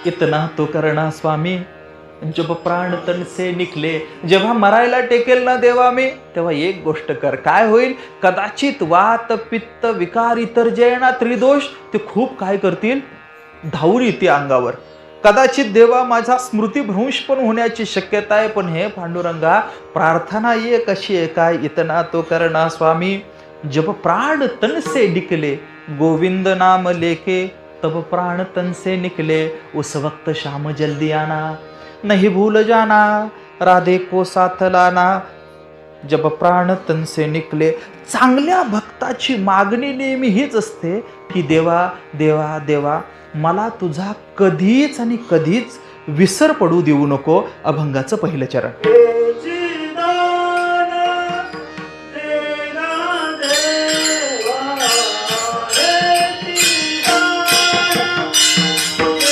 इतना तो करना स्वामी जब प्राण तन से निकले. जेव्हा मरायला टेकेल ना देवा मी, तेव्हा एक गोष्ट कर. काय होईल? कदाचित वात पित्त विकार इतर जे आहे ना त्रिदोष ते खूप काय करतील, धावून येते अंगावर. कदाचित देवा माझा स्मृतिभ्रंश पण होण्याची शक्यता आहे. पण हे पांडुरंगा, प्रार्थना ये कशी आहे काय? इतना तो करना स्वामी जब प्राण तन से निकले, गोविंद नाम लेके तब प्राण तन से निकले. उस वक्त शाम जल्दी आना, नहीं भूल जाना, राधे को साथ लाना, जब प्राण तन से निकले. चांगल्या भक्ताची मागणी नेहमी हीच असते की देवा देवा देवा, मला तुझा कधीच आणि कधीच विसर पडू देऊ नको. अभंगाचं पहिलं चरण.